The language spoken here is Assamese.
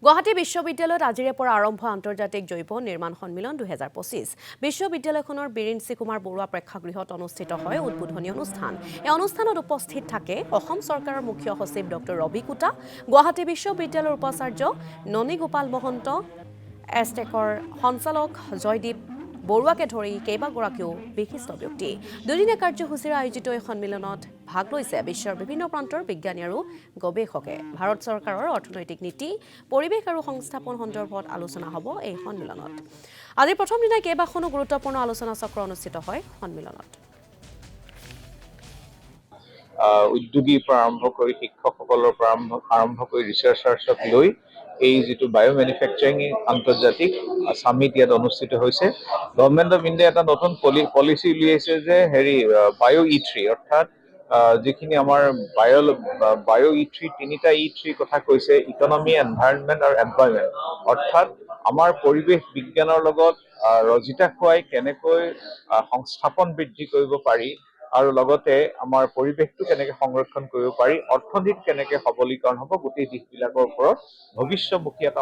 গুৱাহাটী বিশ্ববিদ্যালয়ত আজিৰে পৰা আৰম্ভ আন্তৰ্জাতিক জৈৱ নিৰ্মাণ সন্মিলন 2025। বিশ্ববিদ্যালয়খনৰ বীৰেন্দ্ৰ কুমাৰ বৰুৱা প্ৰেক্ষাগৃহত অনুষ্ঠিত হয় উদ্বোধনী অনুষ্ঠান। এই অনুষ্ঠানত উপস্থিত থাকে অসম চৰকাৰৰ মুখ্য সচিব ডক্টৰ ৰবি কুটা, গুৱাহাটী বিশ্ববিদ্যালয়ৰ উপাচাৰ্য ননী গোপাল মহন্ত, এষ্টেকৰ সঞ্চালক জয়দীপ বৰুৱাকে ধৰি কেইবাগৰাকীও বিশিষ্ট ব্যক্তি। দুদিনীয়া কাৰ্যসূচীৰে আয়োজিত এই সন্মিলনত ভাগ লৈছে বিশ্বৰ বিভিন্ন প্ৰান্তৰ বিজ্ঞানী আৰু গৱেষকে। ভাৰত চৰকাৰৰ অৰ্থনৈতিক নীতি, পৰিৱেশ আৰু সংস্থাপন সন্দৰ্ভত আলোচনা হ'ব এই সন্মিলনত। আজিৰ প্ৰথম দিনাই কেইবাখনো গুৰুত্বপূৰ্ণ আলোচনা চক্ৰ অনুষ্ঠিত হয় সন্মিলনত। উদ্যোগীৰ পৰা আৰম্ভ কৰি শিক্ষকসকলৰ পৰা আৰম্ভ কৰি ৰিচাৰ্চাৰ্ছক লৈ এই যিটো বায়ো মেনুফেকচাৰিং আন্তৰ্জাতিক সামিট ইয়াত অনুষ্ঠিত হৈছে। গভৰ্ণমেণ্ট অফ ইণ্ডিয়া এটা নতুন পলিচি উলিয়াইছে যে বায়ো E3 অৰ্থাৎ যিখিনি আমাৰ বায়ো E3 তিনিটা E3 কথা কৈছে, ইকনমি, এনভাইৰনমেণ্ট আৰু এমপ্লয়মেণ্ট। অৰ্থাৎ আমাৰ পৰিৱেশ বিজ্ঞানৰ লগত ৰজিতা খুৱাই কেনেকৈ সংস্থাপন বৃদ্ধি কৰিব পাৰি আৰু লগতে আমাৰ পৰিৱেশটো কেনেকৈ সংৰক্ষণ কৰিব পাৰি, অৰ্থনীতি কেনেকৈ সবলীকৰণ হ'ব, গোটেই দিশবিলাকৰ ওপৰত ভৱিষ্যমুখী এটা